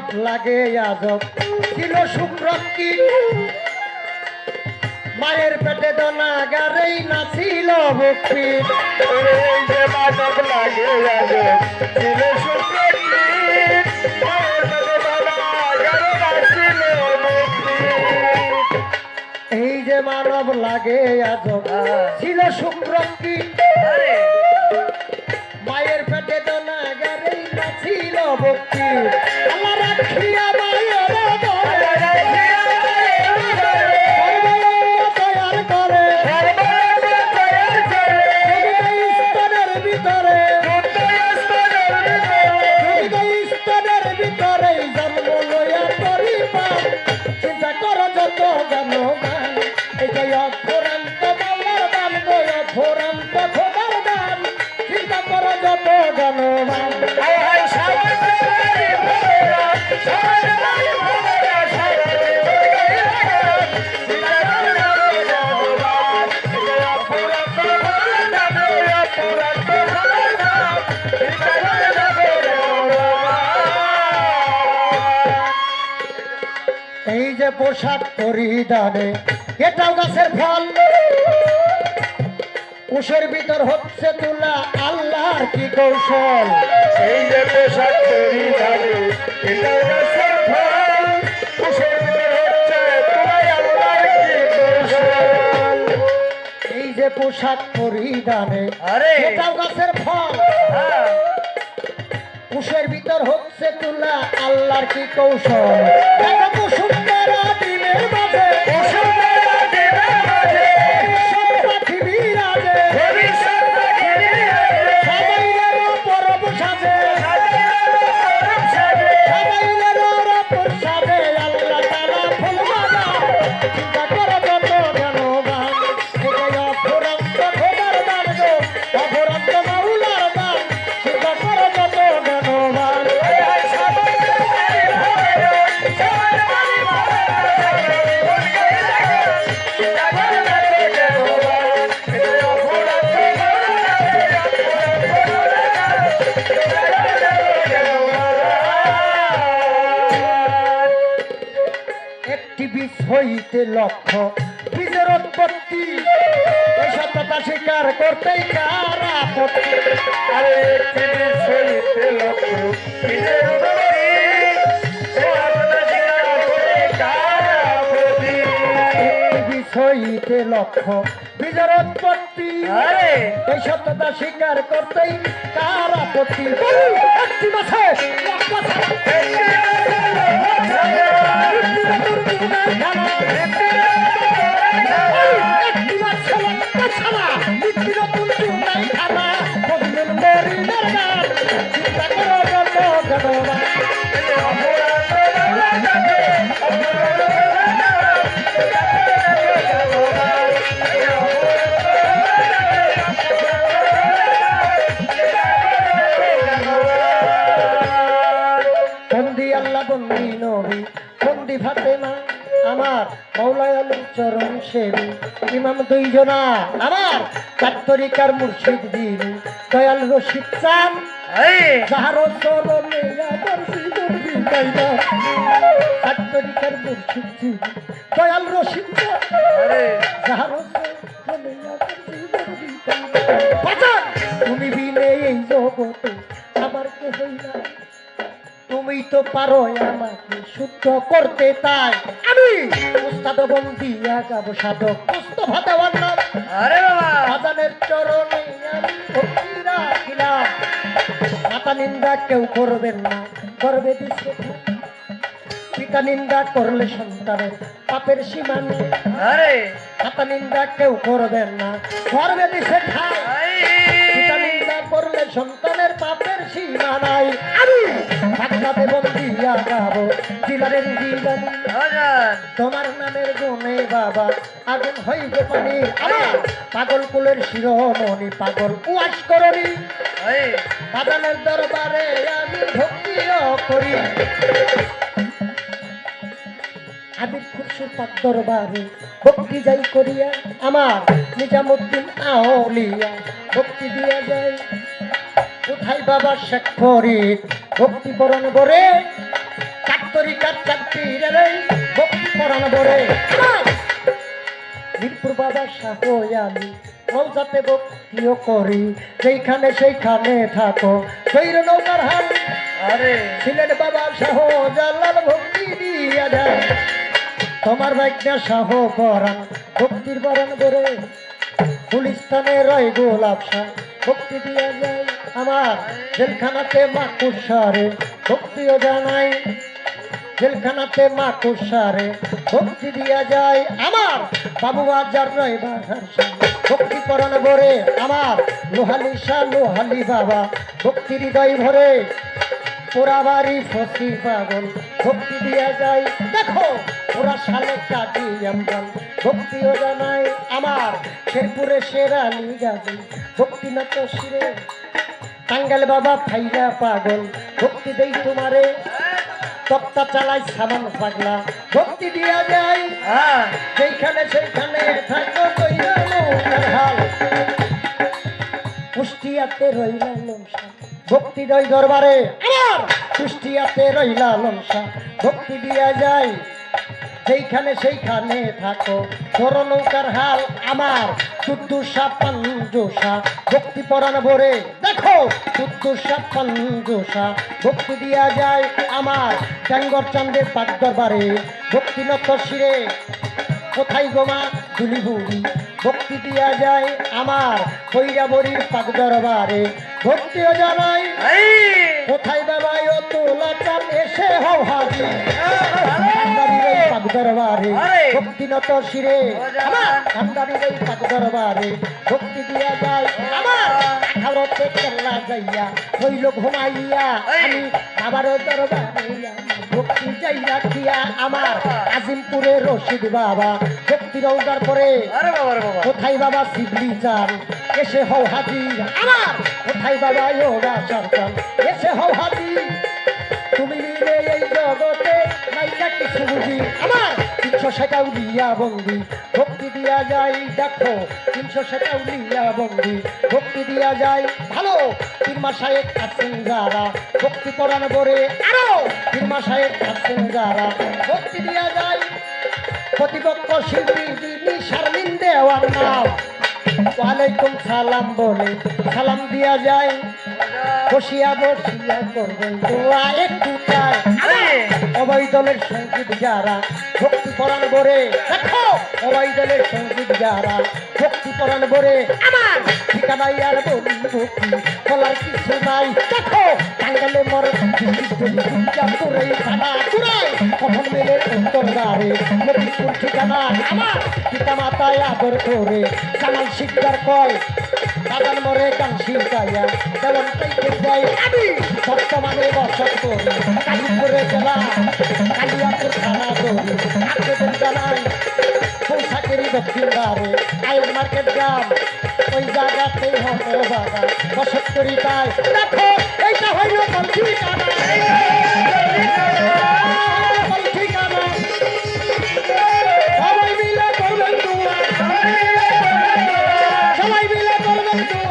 মানব লাগে আজব ছিল শুক্রকি মায়ের পেটে দনাগারেই নাছিল ভক্তি মানব লাগে ছিল শুক্রকি মায়ের পেটে দনাগারে নাছিল ভক্তি। এই যে মানব লাগে আজব ছিল শুক্রকি মায়ের পেটে দনাগারেই নাছিল ভক্তি আমার রাখিয়া মায়ের এই যে পোশাক পরিধানে এটাও গাছের ফল উষের ভিতর হচ্ছে তুলা আল্লাহর কি কৌশল এই যে পোশাক পরিধানে এটাও গাছের ফল উষের ভিতর হচ্ছে তুলা আল্লাহর কি কৌশল। এই যে পোশাক পরিধানে এটাও গাছের ফল উষের ভিতর হচ্ছে তুলা আল্লাহর কি কৌশল সুন্দর দিনের মাঝে হইতে লক্ষ্য বীজের উৎপত্তি এই সত্যতা স্বীকার করতেই কার আপত্তি আরে একটি বীজ হইতে লক্ষ্য বীজের উৎপত্তি এই সত্যতা স্বীকার করতে কার আপত্তি একটি বীজ হইতে লক্ষ্য বীজের উৎপত্তি এই সত্যতা স্বীকার করতেই কার আপত্তি একটি মাছে আমার মৌলায় আলীর চরণ সেবী ইমাম দুইজনা আমার কাত্তরিকার মুর্শিদ দিন দয়াল রশিদ চান যাহার চরণে কাত্তরিকার মুর্শিদ দিন দয়াল রশিদ চান যাহার তুমি বিনে এই জগতে আমার কে হইলা তুমি তো পারো আমাকে শুদ্ধ করতে তাই আমি উস্তাদ বন্দিয়া গাবো সাধক মুস্তফা দেওয়ার নাম আজানের চরণে আমি ভক্তি রাখিলাম মাতা নিন্দা কেউ করবেন না করবে দিচ্ছে পিতা নিন্দা করলে সন্তানের পাপের সীমা নেই মাতা নিন্দা কেউ করবেন না করবে দিচ্ছে পিতা নিন্দা করলে সন্তানের পাপের সীমা নাই আমি ভাগনাতে বন্দিয়া গাবো জিলারের জিলানি তোমার নামের গুণে বাবা আগুন হইবে পানি আমার পাগল কুলের শিরোমণি পাগল উয়াস করনি বাদানের দরবারে আমি ভক্তিও করি আবির খুরশির পাক দরবারে ভক্তি যাই করিয়া আমার নিজামুদ্দিন আউলিয়া ভক্তি দিয়া যায় কোথায় বাবা শেখ ফরিদ ভক্তি পরণ করে তরিকার চাকরির রে ভক্তি পরাণ বরে মিরপুর বাবা শাহ আমি রোজাতে ভক্তিও করি যেইখানে সেইখানে থাকো সৈর নৌকার হাল আরে ছিলেন বাবা শাহ জালাল ভক্তি দিয়া যায় তোমার ভাগ্যা শাহ পরাণ ভক্তির বরণ বরে গুলিস্তানে রয় গোলাপ শাহ ভক্তি দিয়া যায় আমার জেলখানাতে মা কুসারে ভক্তিও জানাই জেলখানাতে মা কুসারে ভক্তি দিয়া যায় আমার বাবু বাজার রয় বাঘার শাহ ভক্তি পরাণ ভরে আমার লোহালি শাহ লোহালি বাবা ভক্তি হৃদয় ভরে পোড়াবাড়ি ফসি পাগল ভক্তি দিয়া যায় দেখো ওরা শালে কাটি আমদান ভক্তিও জানাই আমার শেরপুরে শেরালি গাজি ভক্তি নত শিরে টাঙ্গাল বাবা ফাইলা পাগল ভক্তি দেই তোমারে তক্তা চালাই সামান পাগলা ভক্তি দিয়া যায় হ্যাঁ যেইখানে সেইখানে থাকো কইরা নৌকার হাল কুষ্টিয়াতে রইলা লমসা ভক্তি দই দরবারে আমার কুষ্টিয়াতে রইলা লমসা ভক্তি দিয়া যায় যেইখানে সেইখানে থাকো বড় নৌকার হাল আমার চুদ্দুসা পাঞ্জোসা ভক্তি পরাণ ভরে দেখো চুদ্দুসা পাঞ্জোসা ভক্তি দিয়া যায় আমার ট্যাঙ্গর চান্দের পাক দরবারে ভক্তি নত শিরে কোথায় গোমা দুলিবুড়ি ভক্তি দিয়া যায় আমার কৈরাবরীর পাক দরবারে ভক্তিও জানাই কোথায় বাবাই ও তোলা চান এসে হও হাজি কান্দারির এই পাক দরবারে ভক্তি নত শিরে আমার কান্দারির এই পাক দরবারে ভক্তি দিয়া যায় আমার আঠারোতে কেল্লা যাইয়া হইল ঘুমাইয়া আমি বাবার দরবারে ভক্তি যাই রাখিয়া আমার আজিমপুরে রশিদ বাবা ভক্তি রওজার পরে আরে বাবা রে বাবা কোথায় বাবা শিবলি চান এসে হও হাজির আমার কোথায় বাবা ওরা সরকার এসে হও হাজির তুমি মিলে এই জগতে নাইকা কিছু বুঝি আমার 300 উলিয়া বন্দি ভক্তি দিয়া যায় দেখো 300 উলিয়া বন্দি ভক্তি দিয়া যায় ভালো পীর মাসায়েক আছেন যারা ভক্তি পরাণ বরে আরো পীর মাসায়েক আছেন যারা ভক্তি দিয়া যায় প্রতিপক্ষ শিল্পী যিনি শারমিন দেওয়ার নাম ওয়ালাইকুম সালাম বলে সালাম দিয়া যায় বসিয়া বসিয়া করবেন দোয়া একটু চাই অবৈ দলের সঙ্গীত যারা ভক্তি পরাণ বরে দেখো অবৈ দলের সঙ্গীত যারা ভক্তি পরাণ বরে আমার ঠিকানাই আর বলি ভক্তি বলার কিছু নাই দেখো টাঙ্গালে মর পুরে খানা পুরাই কখন মেলে উত্তর দ্বারে নদীপুর ঠিকানা আমার পিতা মাতায় আদর করে জামাল শিকদার কয় বাগান মরে গান শিল্পাইয়া যেমন পাইতে যাই আমি বর্তমানে বসত করি কালীপুরে জেলা কালিয়াপুর থানা করি আবেদন জানাই পৌষাকেরই দক্ষিণ দ্বারে আইল মার্কেট গ্রাম ওই জায়গাতে হবে বাবা বসত করি তাই দেখো এইটা হইল ঠিকানা ঠিকানা সবাই মিলে করবেন দোয়া সবাই মিলে করবেন দোয়া